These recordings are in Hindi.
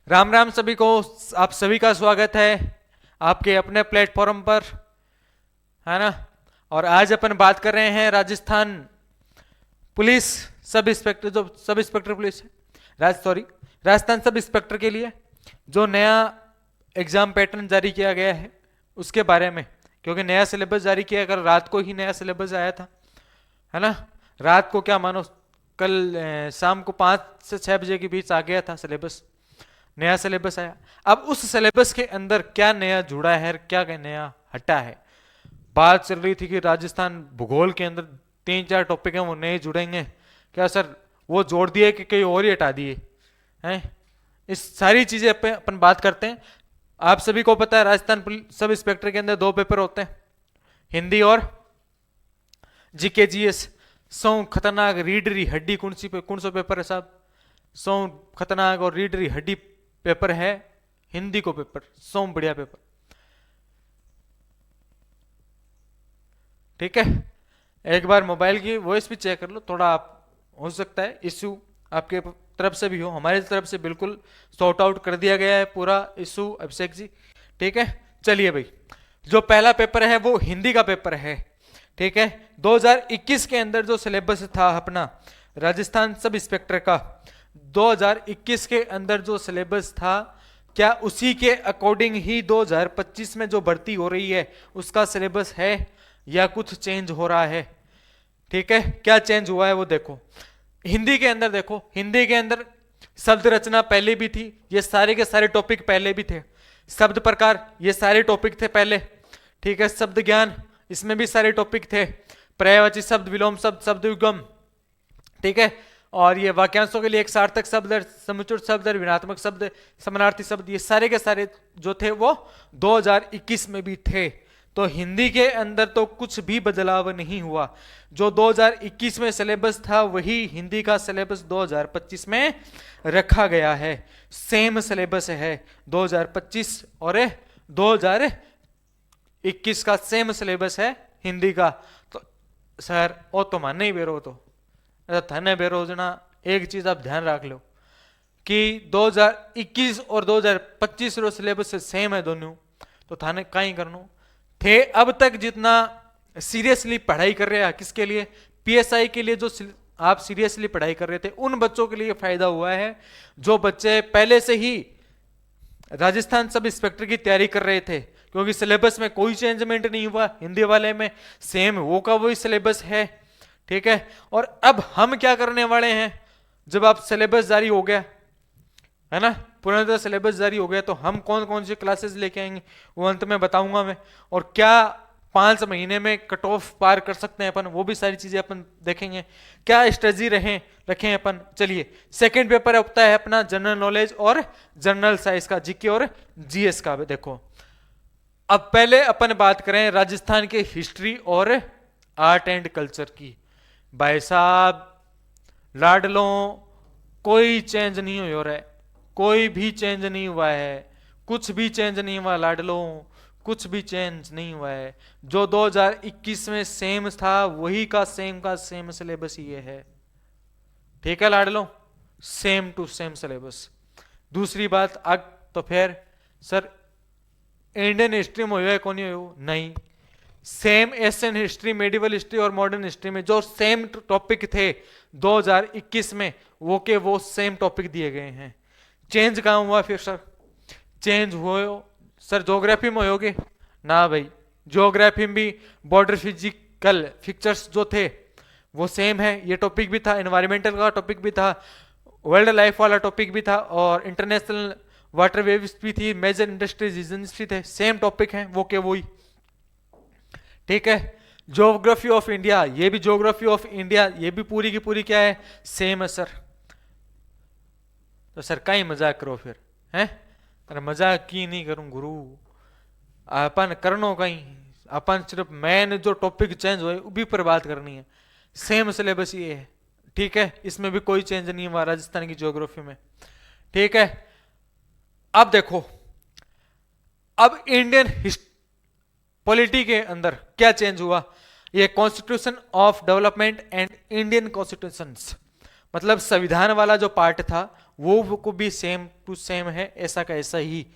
राम राम सभी को। आप सभी का स्वागत है आपके अपने प्लेटफॉर्म पर, है ना। और आज अपन बात कर रहे हैं राजस्थान पुलिस सब इंस्पेक्टर, जो सब इंस्पेक्टर पुलिस है, राजस्थान सब इंस्पेक्टर के लिए जो नया एग्जाम पैटर्न जारी किया गया है उसके बारे में। क्योंकि नया सिलेबस जारी किया, कल रात को ही नया सिलेबस आया था, है ना। रात को क्या मानो, कल शाम को 5 से 6 बजे के बीच आ गया था सिलेबस, नया सिलेबस आया। अब उस सिलेबस के अंदर क्या नया जुड़ा है, क्या नया हटा है। बात चल रही थी कि राजस्थान भूगोल के अंदर 3-4 टॉपिक हैं वो नए जुड़ेंगे। क्या सर वो जोड़ दिए कि कहीं और ही हटा दिए हैं? इस सारी चीजें अपन बात करते हैं। आप सभी को पता है राजस्थान सब इंस्पेक्टर के अंदर 2 पेपर होते हैं, हिंदी और जीके जीएस। सौ खतरनाक रीड री हड्डी कौन सा पेपर है साहब? सौ खतरनाक और रीड री हड्डी पेपर है हिंदी को पेपर, सौ बढ़िया पेपर। ठीक है, एक बार मोबाइल की वॉइस भी चेक कर लो थोड़ा। आप हो सकता है इश्यू आपके तरफ से भी हो, हमारी तरफ से बिल्कुल सॉर्ट आउट कर दिया गया है पूरा इश्यू, अभिषेक जी। ठीक है, चलिए भाई, जो पहला पेपर है वो हिंदी का पेपर है। ठीक है, 2021 के अंदर जो सिलेबस था अपना राजस्थान सब इंस्पेक्टर का, 2021 के अंदर जो सिलेबस था, क्या उसी के अकॉर्डिंग ही 2025 में जो भर्ती हो रही है उसका सिलेबस है या कुछ चेंज हो रहा है? ठीक है, क्या चेंज हुआ है वो देखो। हिंदी के अंदर देखो, हिंदी के अंदर शब्द रचना पहले भी थी, ये सारे के सारे टॉपिक पहले भी थे। शब्द प्रकार ये सारे टॉपिक थे पहले। ठीक है, शब्द ज्ञान इसमें भी सारे टॉपिक थे, पर्यायवाची शब्द, विलोम शब्द, शब्द युगम। ठीक है, और ये वाक्यांशों के लिए एक सार्थक शब्द, समुच्चय शब्द, ऋणात्मक शब्द, समानार्थी शब्द, ये सारे के सारे जो थे वो 2021 में भी थे। तो हिंदी के अंदर तो कुछ भी बदलाव नहीं हुआ। जो 2021 में सिलेबस था वही हिंदी का सिलेबस 2025 में रखा गया है। सेम सिलेबस है 2025 और 2021 का सेम सिलेबस है हिंदी का। तो सर ओ तो मानने ही बेरो, तो थाने बेरोजना एक चीज आप ध्यान रख लो कि 2021 और 2025 रो सिलेबस सेम है दोनों, तो थाने कहीं करनो थे। अब तक जितना सीरियसली पढ़ाई कर रहे हैं, किसके लिए? पीएसआई के लिए जो आप सीरियसली पढ़ाई कर रहे थे उन बच्चों के लिए फायदा हुआ है। जो बच्चे पहले से ही राजस्थान सब इंस्पेक्टर की तैयारी कर रहे थे, क्योंकि सिलेबस में कोई चेंजमेंट नहीं हुआ, हिंदी वाले में सेम वो का वही सिलेबस है। ठीक है, और अब हम क्या करने वाले हैं, जब आप सिलेबस जारी हो गया है ना, पूर्णतः सिलेबस जारी हो गया, तो हम कौन कौन सी क्लासेस लेके आएंगे वो अंत में बताऊंगा मैं। और क्या 5 महीने में कट ऑफ पार कर सकते हैं अपन, वो भी सारी चीजें अपन देखेंगे। क्या स्ट्रेटजी रखें अपन। चलिए, सेकंड पेपर होता है अपना जनरल नॉलेज और जनरल साइंस का, जीके और जीएस का। देखो, अब पहले अपन बात करें राजस्थान के हिस्ट्री और आर्ट एंड कल्चर की। भाई साहब लाडलों, कोई चेंज नहीं हो रहा है, कोई भी चेंज नहीं हुआ है, कुछ भी चेंज नहीं हुआ लाडलों, कुछ भी चेंज नहीं हुआ है। जो 2021 में सेम था वही का सेम सिलेबस ये है। ठीक है लाडलों, सेम टू सेम सिलेबस। दूसरी बात, तो फिर सर इंडियन हिस्ट्री में हुआ है कौन हो? नहीं, same Asian history, medieval history और मॉडर्न हिस्ट्री में जो सेम टॉपिक थे 2021 में, वो के वो सेम टॉपिक दिए गए हैं। चेंज कहां हुआ फिर सर? चेंज हो सर ज्योग्राफी में होगे ना भाई, ज्योग्राफी में भी बॉर्डर फिजिकल फिक्चर्स जो थे वो सेम है, ये टॉपिक भी था, एनवायरमेंटल का टॉपिक भी था, वर्ल्ड लाइफ वाला टॉपिक भी था, और इंटरनेशनल वाटर वेव्स भी थी, मेजर इंडस्ट्रीज रीजन्स भी थे, सेम टॉपिक है वो के वही। ठीक है, ज्योग्राफी ऑफ इंडिया, ये भी ज्योग्राफी ऑफ इंडिया, ये भी पूरी की पूरी क्या है? सेम है सर। तो सर कहीं मजाक करो फिर, हैं? अरे मजाक की नहीं करूं गुरु, अपन करनो कहीं, अपन सिर्फ मैन जो टॉपिक चेंज हुए भी पर बात करनी है। सेम सिलेबस ये है। ठीक है, इसमें भी कोई चेंज नहीं हुआ राजस्थान की ज्योग्राफी में। ठीक है, अब देखो, अब इंडियन पॉलिटी के अंदर क्या चेंज हुआ। ये constitution of development and Indian constitutions, मतलब संविधान वाला जो पार्ट था वो को भी सेम टू सेम है, ऐसा का ऐसा ही।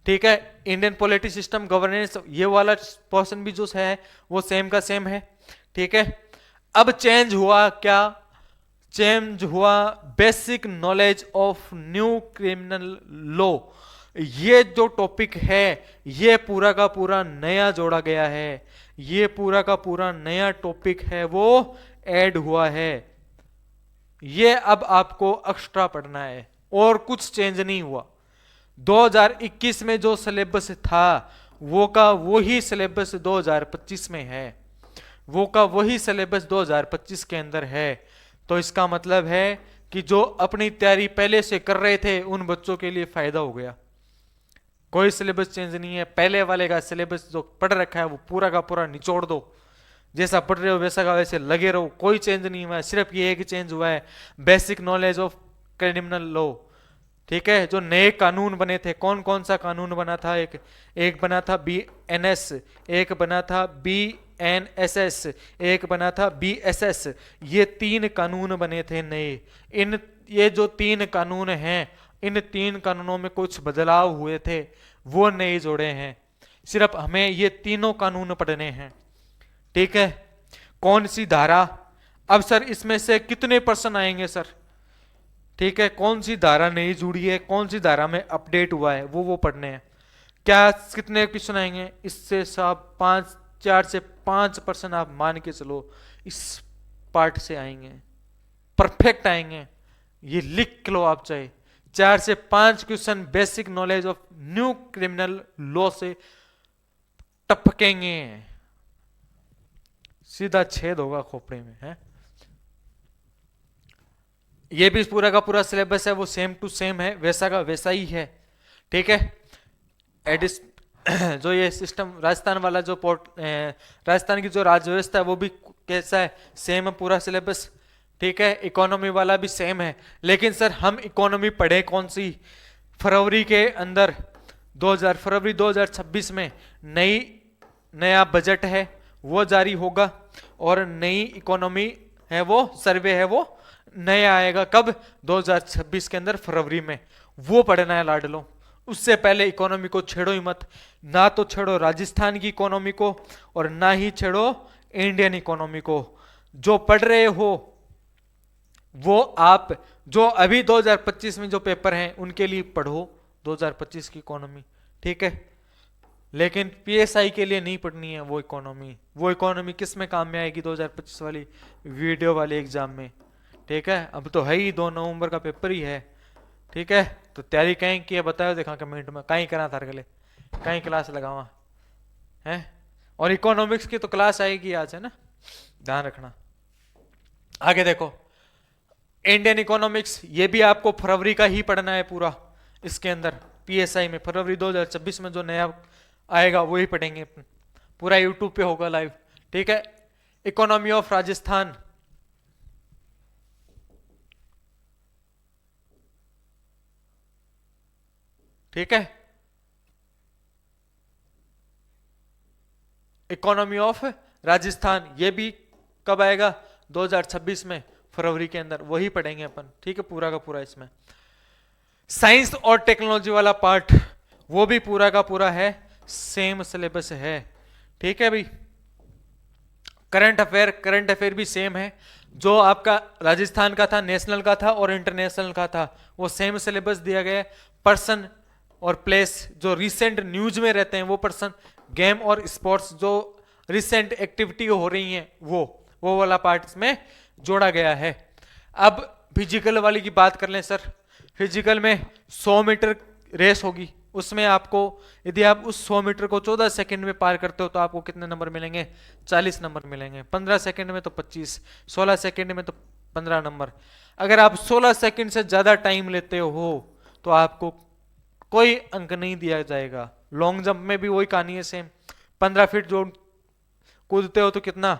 ठीक है, इंडियन पॉलिटी सिस्टम गवर्नेंस ये वाला पोर्शन भी जो है वो सेम का सेम है। ठीक है, अब चेंज हुआ क्या? चेंज हुआ basic knowledge of new criminal law. ये जो टॉपिक है ये पूरा का पूरा नया जोड़ा गया है, ये पूरा का पूरा नया टॉपिक है वो ऐड हुआ है। ये अब आपको एक्स्ट्रा पढ़ना है और कुछ चेंज नहीं हुआ। 2021 में जो सिलेबस था वो का वही सिलेबस 2025 में है, वो का वही सिलेबस 2025 के अंदर है। तो इसका मतलब है कि जो अपनी तैयारी पहले से कर रहे थे उन बच्चों के लिए फायदा हो गया। कोई सिलेबस चेंज नहीं है, पहले वाले का सिलेबस जो पढ़ रखा है वो पूरा का पूरा निचोड़ दो, जैसा पढ़ रहे हो वैसा का वैसे लगे रहो, कोई चेंज नहीं हुआ है। सिर्फ ये एक चेंज हुआ है, basic knowledge of criminal law. ठीक है, जो नए कानून बने थे, कौन कौन सा कानून बना था? एक बना था BNS, एक बना था BNSS, एक बना था BSS। ये 3 कानून बने थे नए। ये जो 3 कानून हैं, इन 3 कानूनों में कुछ बदलाव हुए थे, वो नए जोड़े हैं। सिर्फ हमें ये तीनों कानून पढ़ने हैं। ठीक है, कौन सी धारा? अब सर इसमें से कितने पर्सन आएंगे सर? ठीक है, कौन सी धारा नई जुड़ी है, कौन सी धारा में अपडेट हुआ है, वो पढ़ने हैं। क्या कितने क्वेश्चन आएंगे? इससे सब 4 से 5% आप मान के चलो इस पार्ट से आएंगे, परफेक्ट आएंगे। ये लिख लो आप चाहे, 4 से 5 question basic knowledge of new criminal law से टपकेंगे, सीधा छेद होगा खोपड़े में है। ये भी पूरा का पूरा सिलेबस है वो सेम टू सेम है, वैसा का वैसा ही है। ठीक है, एडिस जो ये सिस्टम राजस्थान वाला जो राजस्थान की जो राज्य व्यवस्था है वो भी कैसा है? सेम है पूरा सिलेबस। ठीक है, इकोनॉमी वाला भी सेम है। लेकिन सर हम इकोनॉमी पढ़े कौन सी? फरवरी के अंदर फरवरी 2026 में नया बजट है वो जारी होगा, और नई इकोनॉमी है वो सर्वे है वो नया आएगा। कब? 2026 के अंदर फरवरी में। वो पढ़ना है लाडलो। उससे पहले इकोनॉमी को छेड़ो ही मत, ना तो छेड़ो राजस्थान की इकोनॉमी को और ना ही छेड़ो इंडियन इकोनॉमी को। जो पढ़ रहे हो वो आप जो अभी 2025 में जो पेपर हैं उनके लिए पढ़ो 2025 की इकोनॉमी। ठीक है, लेकिन PSI के लिए नहीं पढ़नी है वो इकोनॉमी। वो इकोनॉमी किस में काम में आएगी? 2025 वाली वीडियो वाले एग्जाम में। ठीक है, अब तो है ही 2 नवंबर का पेपर ही है। ठीक है, तो तैयारी कहीं की है बताओ, देखा कमेंट में। कहीं करा था गले, कहीं क्लास लगावा है। और इकोनॉमिक्स की तो क्लास आएगी आज, है ना, ध्यान रखना। आगे देखो, इंडियन इकोनॉमिक्स, ये भी आपको फरवरी का ही पढ़ना है पूरा। इसके अंदर PSI में फरवरी 2026 में जो नया आएगा वही पढ़ेंगे, पूरा यूट्यूब पे होगा लाइव। ठीक है, इकोनॉमी ऑफ राजस्थान, ठीक है, इकोनॉमी ऑफ राजस्थान ये भी कब आएगा? 2026 में फरवरी के अंदर, वही पढ़ेंगे अपन। ठीक है, पूरा का पूरा। इसमें साइंस और टेक्नोलॉजी वाला पार्ट वो भी पूरा का पूरा है, सेम सिलेबस है। ठीक है भाई, करंट अफेयर भी सेम है। जो आपका राजस्थान का था, नेशनल का था और इंटरनेशनल का था, वो सेम सिलेबस दिया गया है। पर्सन और प्लेस जो रिसेंट न्यूज में रहते हैं वो पर्सन, गेम और स्पोर्ट्स जो रिसेंट एक्टिविटी हो रही हैं वो वाला पार्ट इसमें जोड़ा गया है। अब फिजिकल वाली की बात कर लें सर। फिजिकल में 100 मीटर रेस होगी, उसमें आपको यदि आप उस 100 मीटर को 14 सेकंड में पार करते हो तो आपको कितने नंबर मिलेंगे? 40 नंबर मिलेंगे। 15 सेकंड में तो 25, 16 सेकंड में तो 15 नंबर। अगर आप 16 सेकंड से ज्यादा टाइम लेते हो तो आपको कोई अंक नहीं दिया जाएगा। लॉन्ग जंप में भी वही कहानी है सेम। 15 फीट जो कूदते हो तो कितना?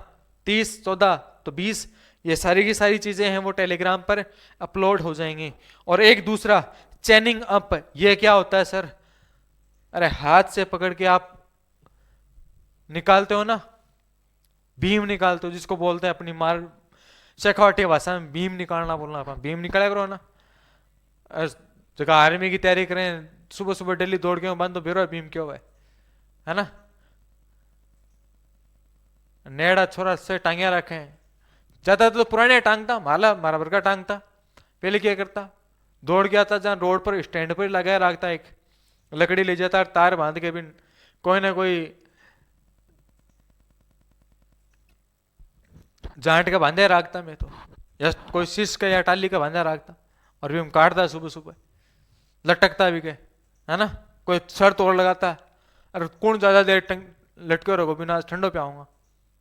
30, 14 तो 20। ये सारी की सारी चीजें हैं वो टेलीग्राम पर अपलोड हो जाएंगी। और एक दूसरा चेनिंग अप, ये क्या होता है सर? अरे हाथ से पकड़ के आप निकालते हो ना, बीम निकालते हो जिसको बोलते हैं अपनी मार शेखावटी भाषा में भीम निकालना बोलना, अपन भीम निकाला करो ना। जगह आर्मी की तैयारी करें, सुबह सुबह डेली दौड़ के बंद तो फिर भीम क्यों है ना। नेड़ा छोरा से टांगिया रखे, ज्यादा तो पुराने टांगता, मारा भर का टांगता। पहले क्या करता, दौड़ गया था जहां रोड पर स्टैंड पर लगाया रखता, एक लकड़ी ले जाता, तार बांध के भी कोई ना कोई जांट का बांधे रखता मैं तो, या कोई शीश का या टाली का बांधा रखता, और भी हम काटता सुबह सुबह, लटकता भी के है ना। कोई शर्त और लगाता, अरे कौन ज्यादा देर लटके रहो बिना, आज ठंडो पे आऊंगा,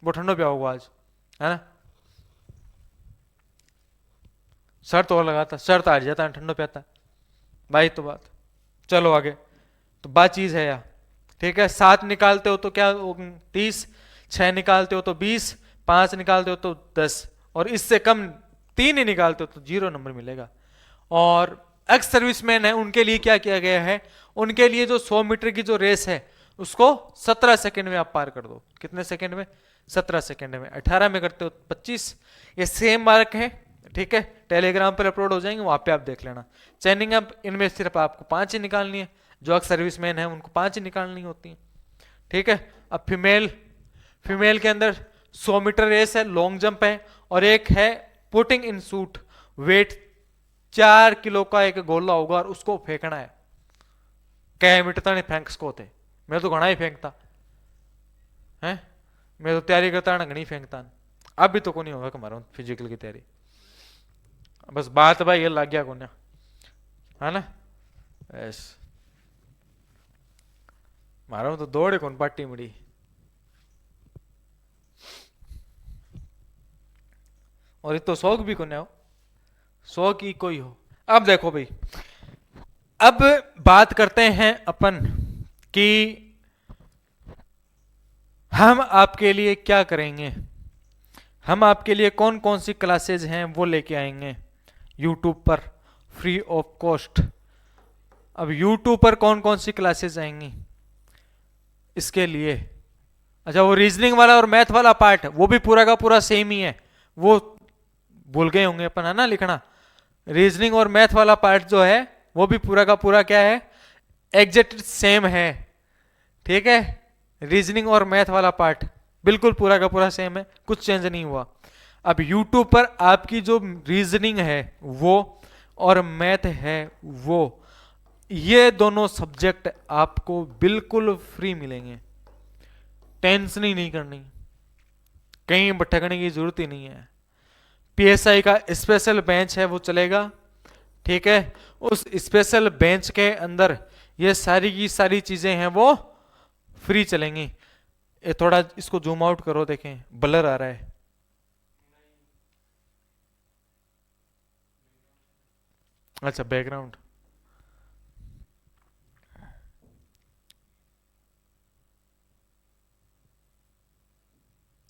वो ठंडो पे आओगे आज, है ना। शर्त और लगाता, शर्त हार जाता है, ठंडो पे आता भाई। तो बात चलो आगे, तो बात चीज है यार, ठीक है। 7 निकालते हो तो क्या 30, 6 निकालते हो तो 20, 5 निकालते हो तो 10, और इससे कम 3 ही निकालते हो तो 0 नंबर मिलेगा। और एक्स सर्विसमैन है, उनके लिए क्या किया गया है, उनके लिए जो 100 मीटर की जो रेस है उसको 17 सेकंड में आप पार कर दो। कितने सेकंड में, 17 सेकंड में। 18 में करते हो 25। ये सेम मार्क है, ठीक है, टेलीग्राम पर अपलोड हो जाएंगे, वहां पे आप देख लेना। चैनिंग अप इनमें सिर्फ आपको 5 ही निकालनी है, जो एक्स सर्विसमैन है उनको 5 ही निकालनी होती है, ठीक है। अब फीमेल के अंदर 100 मीटर रेस है, लॉन्ग जंप है, और एक है putting in suit, weight 4 kilo का एक गोला होगा और उसको फेंकना है। क्या मिटता नहीं फेंक सको थे, मैं तो घना ही फेंकता है, मैं तो तैयारी करता ना घनी फेंकता। अब भी तो को नहीं होगा हमारा फिजिकल की तैयारी, बस बात भाई ये लग गया को है ना। यस, मारो तो दौड़े कौन पार्टी मुड़ी, और ये तो शौक भी कोने हो, शौक ही कोई हो। अब देखो भाई, अब बात करते हैं अपन कि हम आपके लिए क्या करेंगे, हम आपके लिए कौन कौन सी क्लासेज हैं वो लेके आएंगे यूट्यूब पर फ्री ऑफ कॉस्ट। अब यूट्यूब पर कौन कौन सी क्लासेज आएंगी इसके लिए, अच्छा वो रीजनिंग वाला और मैथ वाला पार्ट वो भी पूरा का पूरा सेम ही है, वो भूल गए होंगे अपन है ना लिखना। रीजनिंग और मैथ वाला पार्ट जो है वो भी पूरा का पूरा क्या है, एग्जैक्ट सेम है, ठीक है। रीजनिंग और मैथ वाला पार्ट बिल्कुल पूरा का पूरा सेम है, कुछ चेंज नहीं हुआ। अब यूट्यूब पर आपकी जो रीजनिंग है वो और मैथ है वो, ये दोनों सब्जेक्ट आपको बिल्कुल फ्री मिलेंगे, टेंशन ही नहीं करनी, कहीं भटकने की जरूरत ही नहीं है। पीएसआई का स्पेशल बेंच है वो चलेगा, ठीक है। उस स्पेशल बेंच के अंदर ये सारी की सारी चीजें हैं वो फ्री चलेंगी। ये थोड़ा इसको जूम आउट करो, देखें ब्लर आ रहा है। अच्छा बैकग्राउंड,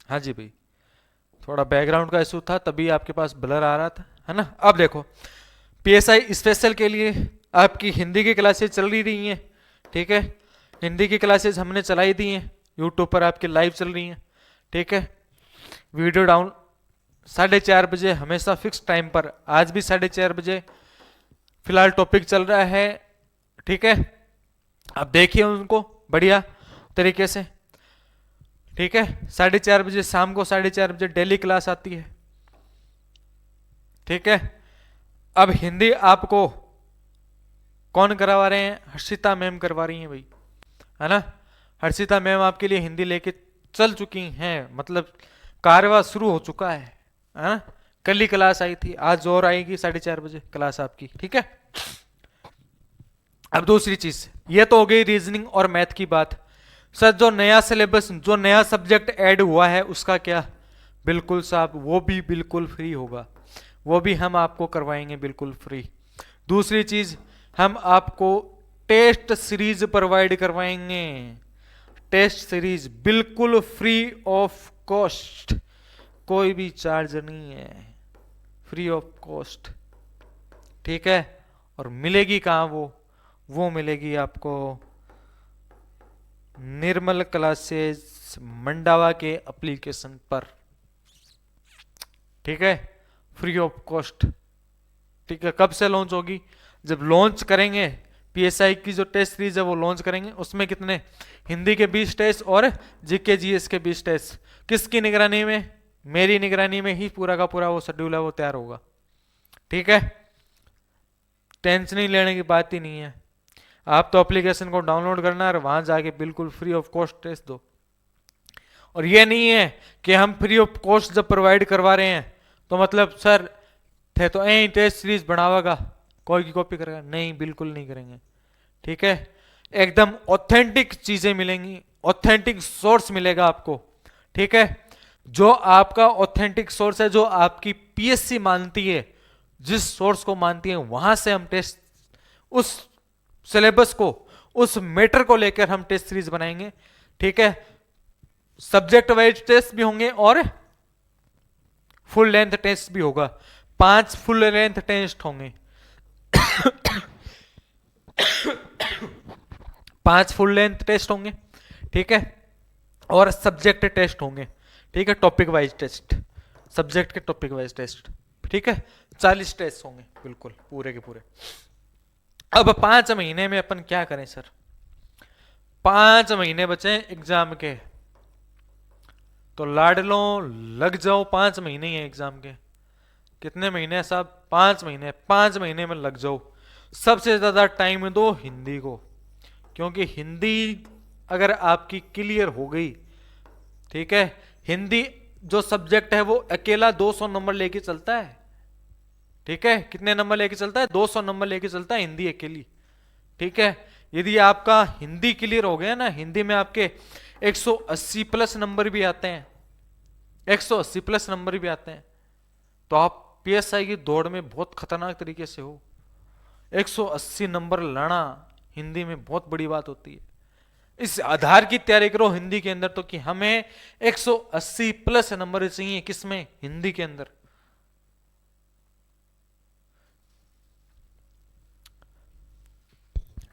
हाँ जी भाई, थोड़ा बैकग्राउंड का इशू था तभी आपके पास ब्लर आ रहा था, है ना। अब देखो पीएसआई स्पेशल के लिए आपकी हिंदी की क्लासेस चल रही हैं, ठीक है। हिंदी की क्लासेस हमने चलाई दी हैं, यूट्यूब पर आपकी लाइव चल रही हैं, ठीक है। वीडियो डाउन 4:30 बजे हमेशा फिक्स टाइम पर, आज भी 4:30 बजे फिलहाल टॉपिक चल रहा है, ठीक है। आप देखिए उनको बढ़िया तरीके से, ठीक है। 4:30 बजे शाम को 4:30 बजे डेली क्लास आती है, ठीक है। अब हिंदी आपको कौन करवा रहे हैं, हर्षिता मैम करवा रही हैं भाई, है ना। हर्षिता मैम आपके लिए हिंदी लेके चल चुकी हैं, मतलब कार्यवाही शुरू हो चुका है ना। कल ही क्लास आई थी, आज और आएगी 4:30 बजे क्लास आपकी, ठीक है। अब दूसरी चीज, ये तो हो गई रीजनिंग और मैथ की बात। सर जो नया सिलेबस, जो नया सब्जेक्ट ऐड हुआ है उसका क्या, बिल्कुल साहब वो भी बिल्कुल फ्री होगा, वो भी हम आपको करवाएंगे बिल्कुल फ्री। दूसरी चीज, हम आपको टेस्ट सीरीज प्रोवाइड करवाएंगे, टेस्ट सीरीज बिल्कुल फ्री ऑफ कॉस्ट, कोई भी चार्ज नहीं है, फ्री ऑफ कॉस्ट, ठीक है। और मिलेगी कहाँ वो मिलेगी आपको निर्मल क्लासेस मंडावा के एप्लीकेशन पर, ठीक है। Free of cost. ठीक है, कब से लॉन्च होगी? जब लॉन्च करेंगे, पीएसआई की जो टेस्ट सीरीज है वो लॉन्च करेंगे, उसमें कितने हिंदी के 20 टेस्ट और जीके जीएस के 20 टेस्ट। किसकी निगरानी में? मेरी निगरानी में ही पूरा का पूरा वो शेड्यूल है वो तैयार होगा। ठीक है, टेंशन नहीं लेने की बात ही नहीं है। आप तो एप्लीकेशन को डाउनलोड करना है और वहां जाके बिल्कुल फ्री ऑफ कॉस्ट टेस्ट दो। और ये नहीं है कि हम फ्री ऑफ कॉस्ट जब प्रोवाइड करवा रहे हैं तो मतलब सर थे तो यही टेस्ट सीरीज बनावागा, कोई की कॉपी करेगा, नहीं, बिल्कुल नहीं करेंगे। ठीक है, एकदम ऑथेंटिक चीजें मिलेंगी, ऑथेंटिक सोर्स मिलेगा आपको। ठीक है, जो आपका ऑथेंटिक सोर्स है, जो आपकी पीएससी मानती है, जिस सोर्स को मानती है, वहां से हम टेस्ट, उस सिलेबस को, उस मैटर को लेकर हम टेस्ट सीरीज बनाएंगे। ठीक है, सब्जेक्ट वाइज टेस्ट भी होंगे और फुल लेंथ टेस्ट भी होगा। 5 फुल लेंथ टेस्ट होंगे 5 फुल लेंथ टेस्ट होंगे। ठीक है, और सब्जेक्ट टेस्ट होंगे। ठीक है, टॉपिक वाइज टेस्ट, सब्जेक्ट के टॉपिक वाइज टेस्ट। ठीक है, 40 टेस्ट होंगे बिल्कुल पूरे के पूरे। अब 5 महीने में अपन क्या करें सर? 5 महीने बचे एग्जाम के, तो लाड लो, लग जाओ। 5 महीने ही है एग्जाम के। कितने महीने साहब? 5 महीने। 5 महीने में लग जाओ। सबसे ज्यादा टाइम दो हिंदी को, क्योंकि हिंदी अगर आपकी क्लियर हो गई, ठीक है, हिंदी जो सब्जेक्ट है वो अकेला 200 नंबर लेके चलता है। ठीक है, कितने नंबर लेके चलता है? 200 नंबर लेके चलता है हिंदी अकेली। ठीक है, यदि आपका हिंदी क्लियर हो गया ना, हिंदी में आपके 180 प्लस नंबर भी आते हैं, 180 प्लस नंबर भी आते हैं, तो आप पीएसआई की दौड़ में बहुत खतरनाक तरीके से हो। 180 नंबर लाना हिंदी में बहुत बड़ी बात होती है। इस आधार की तैयारी करो हिंदी के अंदर, तो कि हमें 180 प्लस नंबर चाहिए, किसमें? हिंदी के अंदर।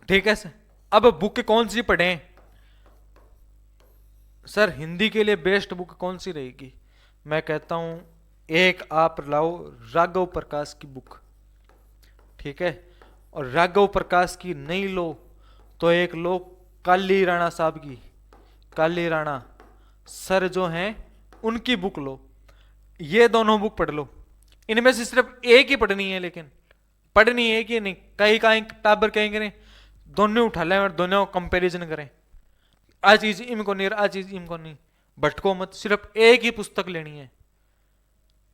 ठीक है सर, अब बुक कौन सी पढ़ें सर? हिंदी के लिए बेस्ट बुक कौन सी रहेगी? मैं कहता हूं एक आप लाओ राघव प्रकाश की बुक। ठीक है, और राघव प्रकाश की नहीं लो तो एक लो काली राणा साहब की, काली राणा सर जो हैं उनकी बुक लो। ये दोनों बुक पढ़ लो। इनमें से सिर्फ एक ही पढ़नी है, लेकिन पढ़नी है कि नहीं, कहीं कहीं टाबर कहीं करें, दोनों उठा लें और दोनों कंपैरिजन करें। आ चीज इनको नहीं, आ चीज इनको नहीं, भटको मत। सिर्फ एक ही पुस्तक लेनी है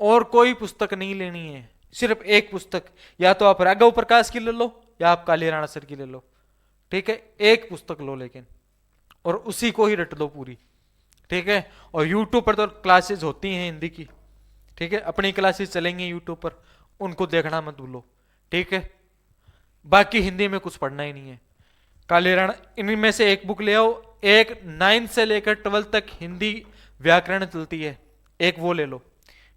और कोई पुस्तक नहीं लेनी है, सिर्फ एक पुस्तक। या तो आप राघव प्रकाश की ले लो या आप काली राणा सर की ले लो। ठीक है, एक पुस्तक लो लेकिन, और उसी को ही रट दो पूरी। ठीक है, और यूट्यूब पर तो क्लासेस होती हैं हिंदी की। ठीक है, अपनी क्लासेस चलेंगी यूट्यूब पर, उनको देखना मत भूलो। ठीक है, बाकी हिंदी में कुछ पढ़ना ही नहीं है। काली राणा, इनमें से एक बुक ले आओ। एक 9 से लेकर 12 तक हिंदी व्याकरण चलती है, एक वो ले लो।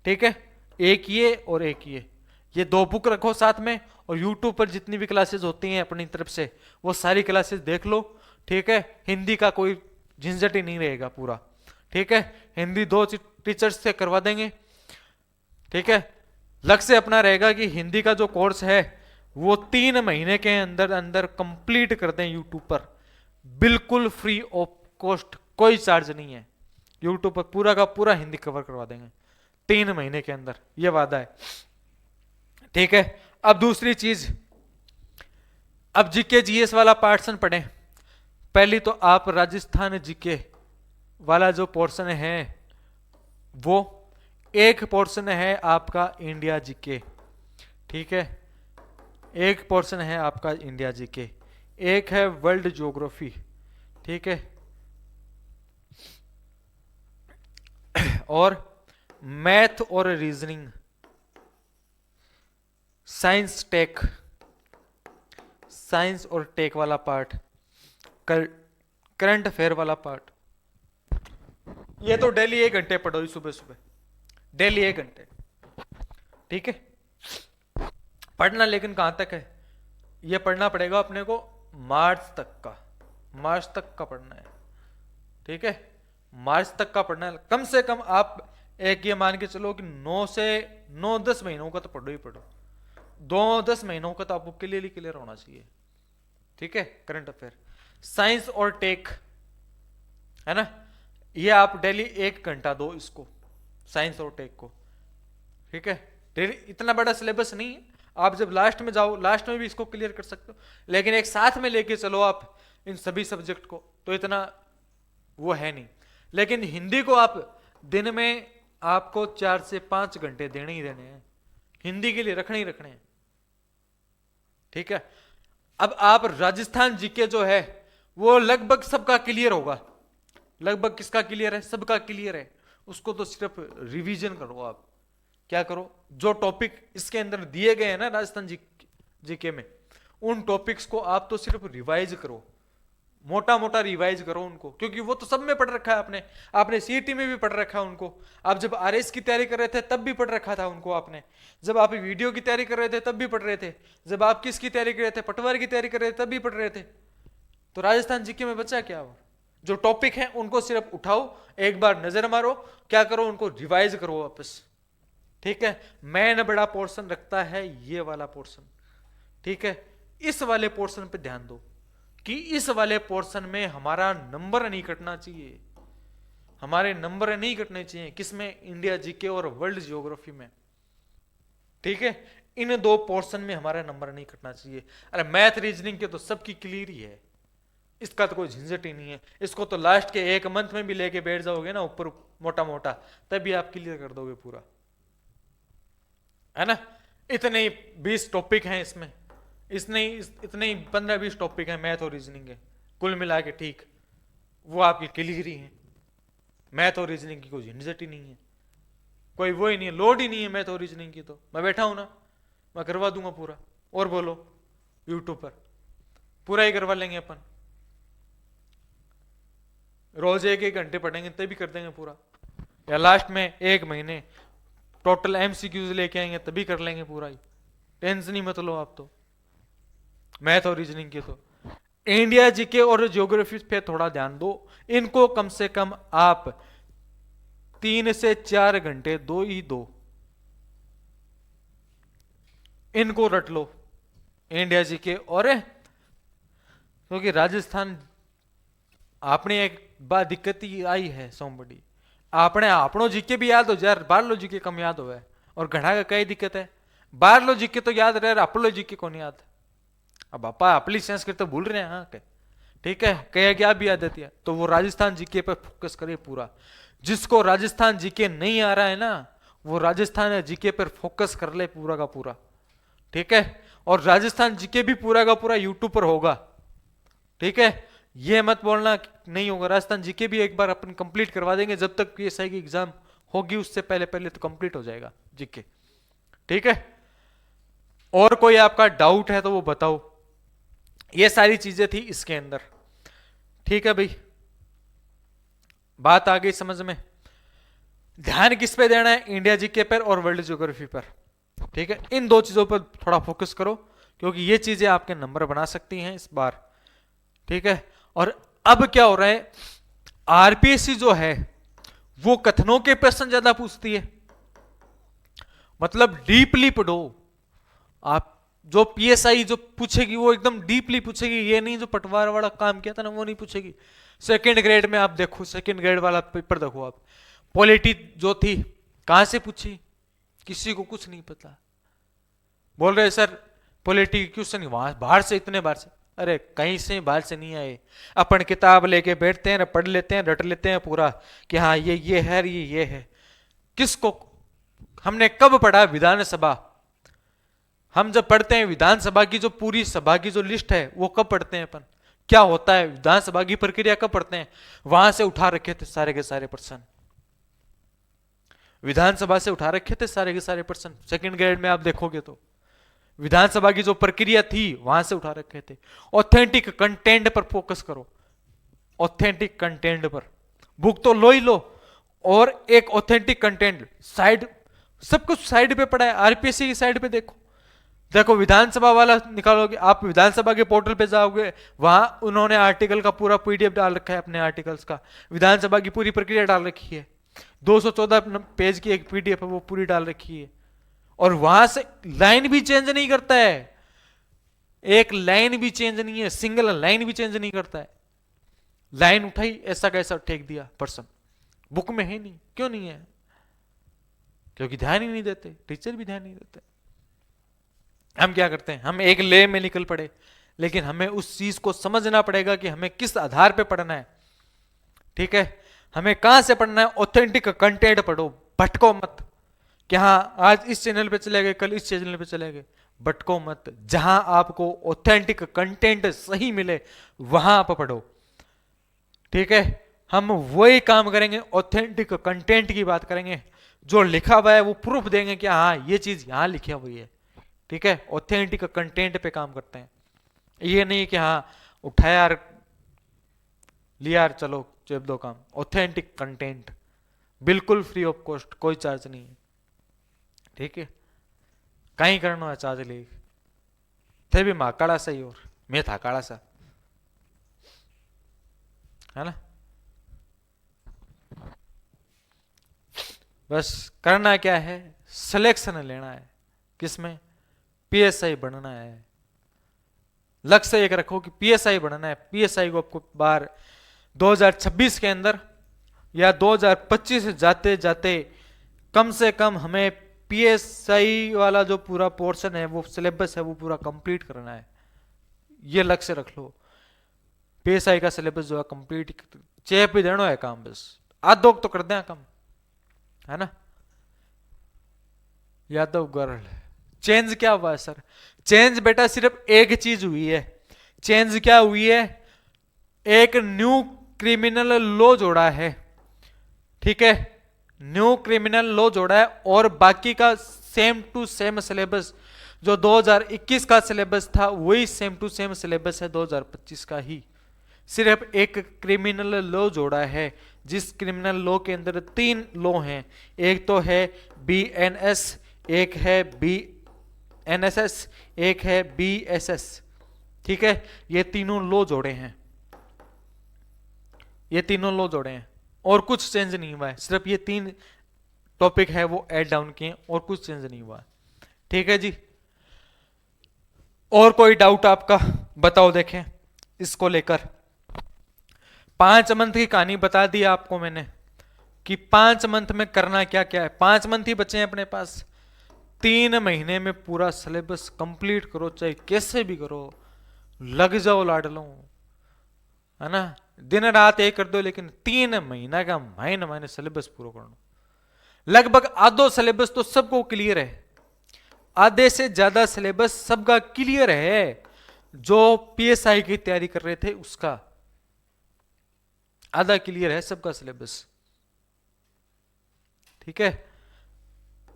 ठीक है, एक ये और एक ये 2 बुक रखो साथ में, और यूट्यूब पर जितनी भी क्लासेस होती हैं अपनी तरफ से वो सारी क्लासेस देख लो। ठीक है, हिंदी का कोई झंझट ही नहीं रहेगा पूरा। ठीक है, हिंदी 2 टीचर्स से करवा देंगे। ठीक है, लक्ष्य अपना रहेगा कि हिंदी का जो कोर्स है वो 3 महीने के अंदर अंदर कंप्लीट कर दें यूट्यूब पर, बिल्कुल फ्री ऑफ कॉस्ट, कोई चार्ज नहीं है। यूट्यूब पर पूरा का पूरा हिंदी कवर करवा देंगे 3 महीने के अंदर, ये वादा है। ठीक है, अब दूसरी चीज, अब जीके जीएस वाला पार्टन पढ़ें। पहली तो आप राजस्थान जीके वाला जो पोर्शन है वो, एक पोर्शन है आपका इंडिया जीके। ठीक है, एक पोर्शन है आपका इंडिया जीके, एक है वर्ल्ड ज्योग्राफी। ठीक है, और मैथ और रीजनिंग, साइंस टेक, साइंस और टेक वाला पार्ट, करंट अफेयर वाला पार्ट। ये तो डेली 1 घंटे पढ़ो सुबह सुबह, डेली 1 घंटे। ठीक है, पढ़ना लेकिन कहां तक है? ये पढ़ना पड़ेगा अपने को मार्च तक का, मार्च तक का पढ़ना है। ठीक है, मार्च तक का पढ़ना है। कम से कम आप एक ये मान के चलो कि 9 10 महीनों का तो पढ़ो ही पढ़ो, 2 10 महीनों का तो आपको क्लियर होना चाहिए। ठीक है, करंट अफेयर, साइंस और टेक, है ना, ये आप डेली 1 घंटा दो इसको, साइंस और टेक को। ठीक है, डेली, इतना बड़ा सिलेबस नहीं है, आप जब लास्ट में जाओ लास्ट में भी इसको क्लियर कर सकते हो, लेकिन एक साथ में लेके चलो आप इन सभी सब्जेक्ट को, तो इतना वो है नहीं। लेकिन हिंदी को आप दिन में आपको 4 से 5 घंटे देने ही देने हैं, हिंदी के लिए रखने ही रखने हैं। ठीक है, अब आप राजस्थान जीके जो है वो लगभग सबका क्लियर होगा, लगभग किसका क्लियर है, सबका क्लियर है, उसको तो सिर्फ रिवीजन करो आप। क्या करो, जो टॉपिक इसके अंदर दिए गए हैं ना राजस्थान जीके में, उन टॉपिक्स को आप तो सिर्फ रिवाइज करो, मोटा मोटा रिवाइज करो उनको, क्योंकि वो तो सब में पढ़ रखा है आपने सीईटी में भी पढ़ रखा है उनको, आप जब आरएस की तैयारी कर रहे थे तब भी पढ़ रखा था उनको आपने, जब आप वीडियो की तैयारी कर रहे थे तब भी पढ़ रहे थे, जब आप किसकी तैयारी कर रहे थे, पटवार की तैयारी कर रहे थे तब भी पढ़ रहे थे। तो राजस्थान जीके में बचा क्या, और जो टॉपिक है उनको सिर्फ उठाओ, एक बार नजर मारो, क्या करो, उनको रिवाइज करो वापस। ठीक है, मैन बड़ा पोर्शन रखता है ये वाला पोर्शन। ठीक है, इस वाले पोर्शन पे ध्यान दो कि इस वाले पोर्शन में हमारा नंबर नहीं कटना चाहिए, हमारे नंबर नहीं कटने चाहिए, किसमें, इंडिया जीके और वर्ल्ड ज्योग्राफी में। ठीक है, इन 2 पोर्शन में हमारा नंबर नहीं कटना चाहिए। अरे मैथ रीजनिंग के तो सबकी क्लियर ही है, इसका तो कोई झंझट ही नहीं है, इसको तो लास्ट के 1 मंथ में भी लेके बैठ जाओगे ना ऊपर मोटा मोटा, तभी आप क्लियर कर दोगे पूरा, है ना। इतने ही 20 टॉपिक हैं इसमें, इतने ही 15-20 टॉपिक हैं मैथ और रीजनिंग के कुल मिला के। ठीक, वो आपकी क्लियर ही है, मैथ और रीजनिंग की कोई झंझट ही नहीं है, कोई वो ही नहीं है, लोड ही नहीं है मैथ और रीजनिंग की। तो मैं बैठा हूं ना, मैं करवा दूंगा पूरा, और बोलो यूट्यूब पर पूरा ही करवा लेंगे अपन, रोज 1-1 घंटे पढ़ेंगे तभी कर देंगे पूरा, या लास्ट में 1 महीने टोटल एमसीक्यूज लेके आएंगे तभी कर लेंगे पूरा ही, टेंशन ही मत लो आप। तो मैथ और रीजनिंग के तो इंडिया जीके और ज्योग्राफी पे थोड़ा ध्यान दो, इनको कम से कम आप 3 से 4 घंटे दो ही दो, इनको रट लो इंडिया जीके। और क्योंकि राजस्थान आपने एक बात दिक्कत ही आई है सोमबड़ी, आपने आपनो जीके भी याद हो यार, बाहर लो जीके कम याद हो, और घना का कई दिक्कत है, बाहर लो जीके तो याद रहे, आप लो जीके को नहीं याद। अब आपा अपनी संस्कृत तो भूल रहे हैं, हाँ, ठीक है, कह क्या भी आदत है, तो वो राजस्थान जीके पर फोकस करे पूरा। जिसको राजस्थान जीके नहीं आ रहा है ना, वो राजस्थान जीके पर फोकस कर ले पूरा का पूरा। ठीक है, और राजस्थान जीके भी पूरा का पूरा यूट्यूब पर होगा। ठीक है, ये मत बोलना नहीं होगा, राजस्थान जीके भी एक बार अपन कंप्लीट करवा देंगे, जब तक पीएसआई की एग्जाम होगी उससे पहले पहले तो कंप्लीट हो जाएगा जीके। ठीक है, और कोई आपका डाउट है तो वो बताओ। ये सारी चीजें थी इसके अंदर। ठीक है भाई, बात आ गई समझ में। ध्यान किस पे देना है, इंडिया जीके पर और वर्ल्ड ज्योग्राफी पर। ठीक है, इन 2 चीजों पर थोड़ा फोकस करो, क्योंकि ये चीजें आपके नंबर बना सकती हैं इस बार। ठीक है, और अब क्या हो रहा है, आरपीएससी जो है वो कथनों के प्रश्न ज्यादा पूछती है, मतलब डीपली पढ़ो आप। जो पीएसआई जो पूछेगी वो एकदम डीपली पूछेगी, ये नहीं जो पटवार वाला काम किया था ना वो नहीं पूछेगी। सेकंड ग्रेड में आप देखो, सेकंड ग्रेड वाला पेपर देखो आप, पॉलिटी जो थी कहां से पूछी, किसी को कुछ नहीं पता। बोल रहे सर पॉलिटी क्वेश्चन वहां बाहर से, इतने बाहर से, अरे कहीं से बाहर से नहीं आए, अपन किताब लेके बैठते हैं, पढ़ लेते हैं, रट लेते हैं पूरा कि हाँ ये है, ये है। किसको हमने कब पढ़ा विधानसभा, हम जब पढ़ते हैं विधानसभा की जो पूरी सभा की जो लिस्ट है वो कब पढ़ते हैं अपन, क्या होता है विधानसभा की प्रक्रिया कब पढ़ते हैं, वहां से उठा रखे थे सारे के सारे प्रश्न, विधानसभा से उठा रखे थे सारे के सारे प्रश्न। सेकंड ग्रेड में आप देखोगे तो विधानसभा की जो प्रक्रिया थी वहां से उठा रखे थे। ऑथेंटिक कंटेंट पर फोकस करो, ऑथेंटिक कंटेंट पर बुक तो लो ही लो, और एक ऑथेंटिक कंटेंट साइड, सब कुछ साइड पे पड़ा है, आरपीएससी की साइड पे देखो। देखो विधानसभा वाला निकालोगे आप, विधानसभा के पोर्टल पे जाओगे, वहां उन्होंने आर्टिकल का पूरा पीडीएफ डाल रखा है, अपने आर्टिकल्स का, विधानसभा की पूरी प्रक्रिया डाल रखी है। 214 पेज की एक पीडीएफ है, वो पूरी डाल रखी है, और वहां से लाइन भी चेंज नहीं करता है, एक लाइन भी चेंज नहीं है, सिंगल लाइन भी चेंज नहीं करता है। लाइन उठाई, ऐसा कैसा फेंक दिया पर्सन, बुक में है नहीं। क्यों नहीं है? क्योंकि ध्यान ही नहीं देते, टीचर भी ध्यान नहीं देते। हम क्या करते हैं, हम एक ले में निकल पड़े, लेकिन हमें उस चीज को समझना पड़ेगा कि हमें किस आधार पे पढ़ना है। ठीक है, हमें कहां से पढ़ना है? ऑथेंटिक कंटेंट पढ़ो, भटको मत कि हाँ आज इस चैनल पे चले गए, कल इस चैनल पे चले गए। भटको मत, जहां आपको ऑथेंटिक कंटेंट सही मिले वहां आप पढ़ो। ठीक है, हम वही काम करेंगे, ऑथेंटिक कंटेंट की बात करेंगे, जो लिखा हुआ है वो प्रूफ देंगे कि हाँ ये चीज यहां लिखी हुई है। ठीक है, ऑथेंटिक कंटेंट पे काम करते हैं। ये नहीं कि हाँ उठाया यार, लिया यार, चलो जेब दो काम। ऑथेंटिक कंटेंट बिल्कुल फ्री ऑफ कॉस्ट, कोई चार्ज नहीं है। ठीक है, कहीं करना है चार्ज ले थे भी माँ काड़ा सा ही, और मैं था काड़ा सा, है ना। बस करना क्या है, सिलेक्शन लेना है, किसमें? पीएसआई बनना है। लक्ष्य एक रखो कि पीएसआई बनना है। पीएसआई को आपको बार 2026 के अंदर या 2025 जाते जाते कम से कम हमें पीएसआई वाला जो पूरा पोर्शन है, वो सिलेबस है, वो पूरा कंप्लीट करना है। ये लक्ष्य रख लो, पीएसआई का सिलेबस जो है कंप्लीट, चेप भी देना है काम, बस आधो तो कर दें कम, है ना। यादव गर्ल, चेंज क्या हुआ है सर? चेंज बेटा सिर्फ एक चीज हुई है। चेंज क्या हुई है? एक न्यू क्रिमिनल लॉ जोड़ा है। ठीक है, न्यू क्रिमिनल लॉ जोड़ा है, और बाकी का सेम टू सेम सिलेबस, जो 2021 का सिलेबस था वही सेम टू सेम सिलेबस है 2025 का ही। सिर्फ एक क्रिमिनल लॉ जोड़ा है, जिस क्रिमिनल लॉ के अंदर 3 लॉ हैं। एक तो है BNS, एक है BNSS, एक है BSS। ठीक है, ये तीनों लॉ जोड़े हैं, ये तीनों लॉ जोड़े हैं, और कुछ चेंज नहीं हुआ है। सिर्फ ये 3 टॉपिक है वो ऐड डाउन किए, और कुछ चेंज नहीं हुआ है। ठीक है जी, और कोई डाउट आपका बताओ, देखें इसको लेकर। 5 मंथ की कहानी बता दी आपको मैंने कि 5 मंथ में करना क्या क्या है। 5 मंथ ही बचे हैं अपने पास। 3 महीने में पूरा सिलेबस कंप्लीट करो, चाहे कैसे भी करो, लग जाओ लाडलो, है ना। दिन रात एक कर दो, लेकिन 3 महीना का महीने सिलेबस पूरा करना। लगभग आधो सिलेबस तो सबको क्लियर है, आधे से ज्यादा सिलेबस सबका क्लियर है। जो पीएसआई की तैयारी कर रहे थे उसका आधा क्लियर है, सबका सिलेबस। ठीक है,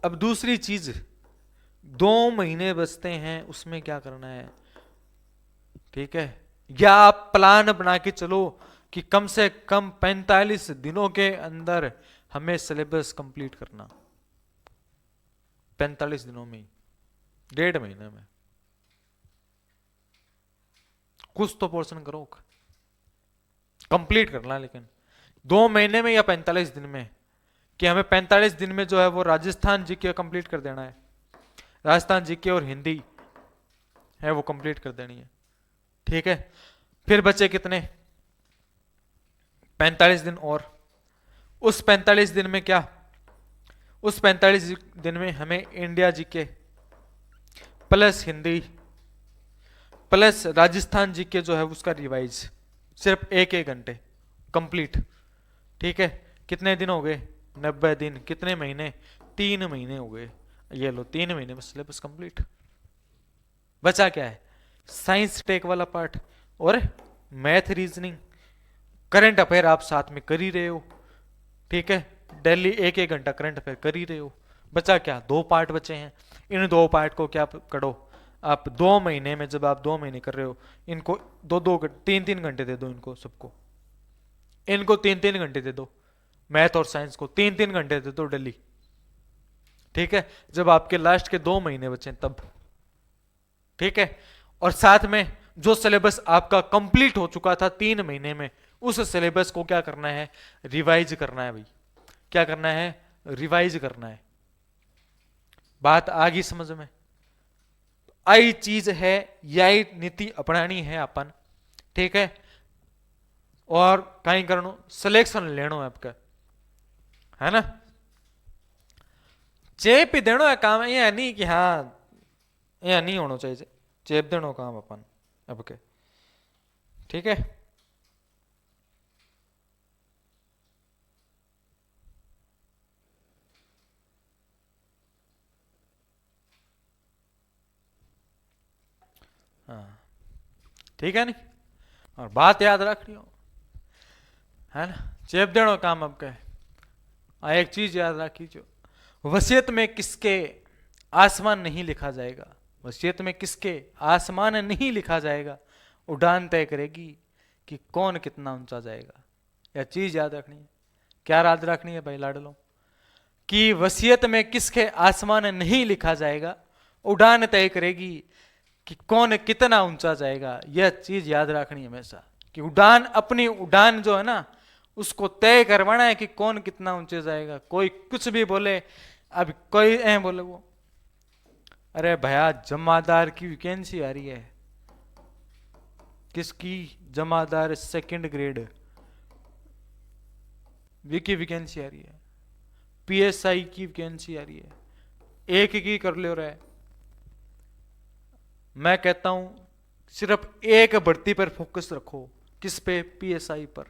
अब दूसरी चीज, 2 महीने बचते हैं, उसमें क्या करना है? ठीक है, या आप प्लान बना के चलो कि कम से कम 45 दिनों के अंदर हमें सिलेबस कंप्लीट करना। 45 दिनों में, 1.5 महीने में कुछ तो पोर्शन करो, कंप्लीट करना। लेकिन 2 महीने में या 45 दिन में, कि हमें 45 दिन में जो है वो राजस्थान जीके कंप्लीट कर देना है। राजस्थान जीके और हिंदी है वो कंप्लीट कर देनी है। ठीक है, फिर बचे कितने? 45 दिन। और उस 45 दिन में क्या? उस 45 दिन में हमें India GK plus Hindi plus Rajasthan GK जो है उसका रिवाइज, सिर्फ 1 घंटे कंप्लीट। ठीक है, कितने दिन हो गए? 90 दिन। कितने महीने? 3 महीने हो गए। ये लो, 3 महीने में सिलेबस कंप्लीट। बचा क्या है? साइंस टेक वाला पार्ट और मैथ, रीजनिंग, करंट अफेयर आप साथ में कर ही रहे हो। ठीक है, डेली 1 घंटा करंट अफेयर कर ही रहे हो। बचा क्या? 2 पार्ट बचे हैं। इन 2 पार्ट को क्या करो आप, 2 महीने में, जब आप 2 महीने कर रहे हो, इनको 2-2 3-3 घंटे दे दो। इनको सबको, इनको 3-3 घंटे दे दो। मैथ और साइंस को 3-3 घंटे दे दो डेली। ठीक है, जब आपके लास्ट के 2 महीने बचे तब। ठीक है, और साथ में जो सिलेबस आपका कंप्लीट हो चुका था 3 महीने में, उस सिलेबस को क्या करना है? रिवाइज करना है भाई। क्या करना है, रिवाइज करना है। बात आ गई समझ में? आई चीज है, यही नीति अपनानी है अपन, ठीक है। और कहीं करनो, सिलेक्शन लेनो है आपका, है ना। चेप ही देनो है काम, ये नहीं कि हाँ ये नहीं होना चाहिए, चेप देनो काम अपन अब के, ठीक है। हाँ ठीक है नहीं, और बात याद रखनी हो, है ना, चेप देनो काम अब के। एक चीज याद रखी जो, वसीयत में किसके आसमान नहीं लिखा जाएगा, वसीयत में किसके आसमान नहीं लिखा जाएगा, उड़ान तय करेगी कि कौन कितना ऊंचा जाएगा। यह चीज याद रखनी है। क्या याद रखनी है भाई लाडलो, कि वसीयत में किसके आसमान नहीं लिखा जाएगा, उड़ान तय करेगी कि कौन कितना ऊंचा जाएगा। यह चीज याद रखनी है हमेशा, कि उड़ान, अपनी उड़ान जो है ना, उसको तय करवाना है कि कौन कितना ऊंचे जाएगा। कोई कुछ भी बोले, अब कोई बोले वो, अरे भैया जमादार की वैकेंसी आ रही है, किसकी, जमादार सेकंड ग्रेड की वैकेंसी आ रही है, पीएसआई की वैकेंसी आ रही है, एक की कर ले रहा है। मैं कहता हूं सिर्फ एक भर्ती पर फोकस रखो, किस पे, पीएसआई पर।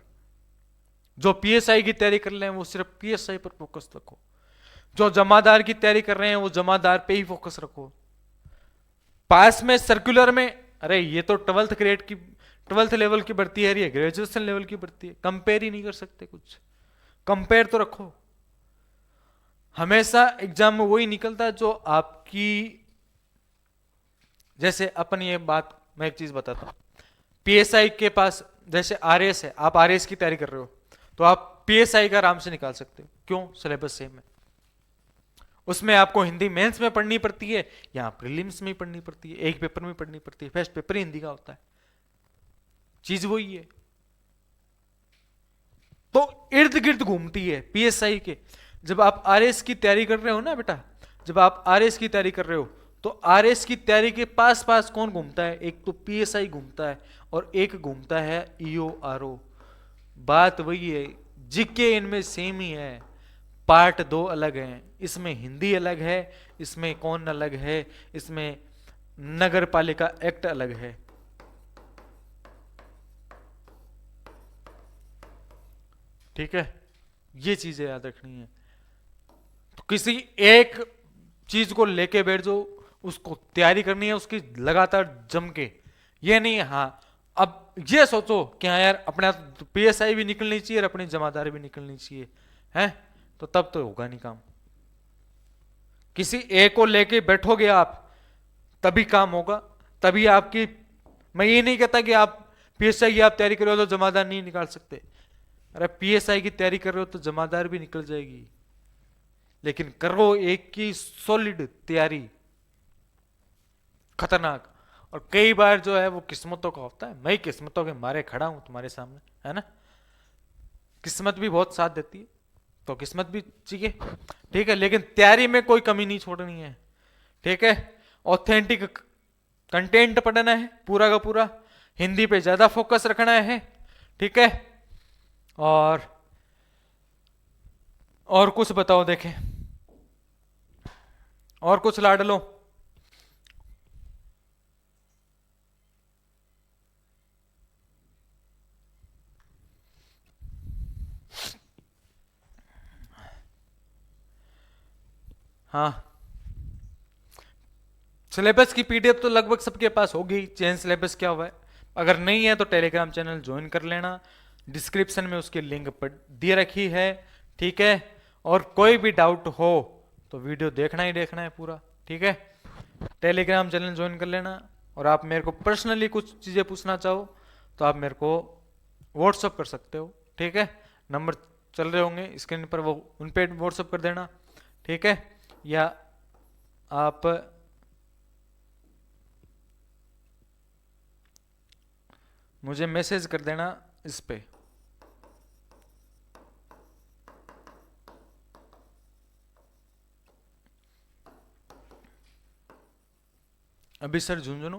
जो पीएसआई की तैयारी कर रहे हैं वो सिर्फ पीएसआई पर फोकस रखो, जो जमादार की तैयारी कर रहे हैं वो जमादार पे ही फोकस रखो। पास में सर्कुलर में, अरे ये तो 12th ग्रेड की, 12th लेवल की भर्ती है, ये ग्रेजुएशन लेवल की भर्ती है, कंपेयर ही नहीं कर सकते कुछ, कंपेयर तो रखो। हमेशा एग्जाम में वही निकलता है जो आपकी, जैसे अपन ये बात, मैं एक चीज बताता हूं, पीएसआई के पास जैसे आरएस है, आप आरएस की तैयारी कर रहे हो तो आप पीएसआई का आराम से निकाल सकते हो। क्यों, सिलेबस सेम है। उसमें आपको हिंदी मेंस में पढ़नी पड़ती है, यहां प्रीलिम्स में ही पढ़नी पड़ती है, एक पेपर में पढ़नी पड़ती है, फर्स्ट पेपर ही हिंदी का होता है, चीज वही है। तो इर्द गिर्द घूमती है पीएसआई के। जब आप आरएस की तैयारी कर रहे हो ना बेटा, जब आप आरएस की तैयारी कर रहे हो तो आरएस की तैयारी के पास पास कौन घूमता है, एक तो पीएसआई घूमता है और एक घूमता है ईओआरओ। बात वही है, जीके इनमें सेम ही है, पार्ट दो अलग हैं, इसमें हिंदी अलग है, इसमें कौन अलग है, इसमें नगर पालिका एक्ट अलग है। ठीक है, ये चीजें याद रखनी है। तो किसी एक चीज को लेके बैठ जाओ, उसको तैयारी करनी है उसकी लगातार जम के, ये नहीं हाँ अब ये सोचो कि हाँ यार अपना पीएसआई भी निकलनी चाहिए और अपनी जमादार भी निकलनी चाहिए, है तो तब तो होगा नहीं काम। किसी एक को लेके बैठोगे आप तभी काम होगा, तभी आपकी, मैं ये नहीं कहता कि आप पीएसआई की आप तैयारी कर रहे हो तो जमादार नहीं निकाल सकते, अरे पीएसआई की तैयारी कर रहे हो तो जमादार भी निकल जाएगी, लेकिन करो एक की सॉलिड तैयारी, खतरनाक। और कई बार जो है वो किस्मतों का होता है, मैं किस्मतों के मारे खड़ा हूं तुम्हारे सामने, है ना, किस्मत भी बहुत साथ देती है, तो किस्मत भी चाहिए, ठीक है, लेकिन तैयारी में कोई कमी नहीं छोड़नी है, ठीक है। ऑथेंटिक कंटेंट पढ़ना है पूरा का पूरा, हिंदी पे ज्यादा फोकस रखना है, ठीक है। और कुछ बताओ देखें, और कुछ लाड लो। हाँ, सिलेबस की पीडीएफ तो लगभग सबके पास होगी, चेंज सिलेबस क्या हुआ है, अगर नहीं है तो टेलीग्राम चैनल ज्वाइन कर लेना, डिस्क्रिप्शन में उसकी लिंक दे रखी है, ठीक है। और कोई भी डाउट हो तो वीडियो देखना ही देखना है पूरा, ठीक है। टेलीग्राम चैनल ज्वाइन कर लेना, और आप मेरे को पर्सनली कुछ चीज़ें पूछना चाहो तो आप मेरे को व्हाट्सअप कर सकते हो, ठीक है। नंबर चल रहे होंगे स्क्रीन पर, वो उन पर व्हाट्सअप कर देना, ठीक है। या आप मुझे मैसेज कर देना इस पे। अभी सर झुंझुनू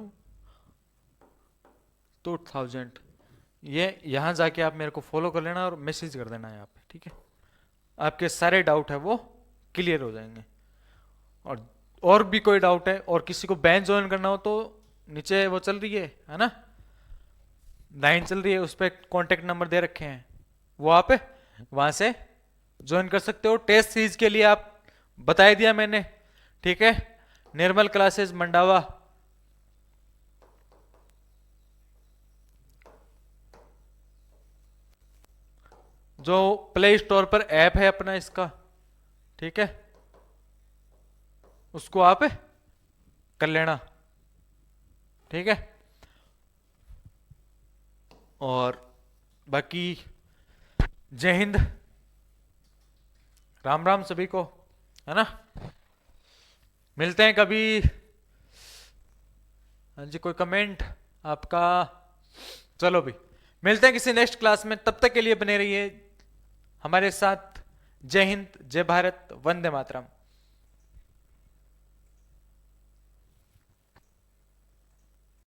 2000, ये यहाँ जाके आप मेरे को फॉलो कर लेना और मैसेज कर देना यहाँ पे, ठीक है। आपके सारे डाउट है वो क्लियर हो जाएंगे। और भी कोई डाउट है और किसी को बैच ज्वाइन करना हो तो नीचे वो चल रही है ना, लाइन चल रही है, उस पर कॉन्टेक्ट नंबर दे रखे हैं, वो आप वहां से ज्वाइन कर सकते हो। टेस्ट सीरीज के लिए आप बता दिया मैंने, ठीक है। निर्मल क्लासेस मंडावा, जो प्ले स्टोर पर ऐप है अपना इसका, ठीक है, उसको आप कर लेना, ठीक है। और बाकी जय हिंद, राम राम सभी को, है ना। मिलते हैं कभी। हाँ जी, कोई कमेंट आपका? चलो भी मिलते हैं किसी नेक्स्ट क्लास में, तब तक के लिए बने रहिए हमारे साथ। जय हिंद, जय भारत, वंदे मातरम।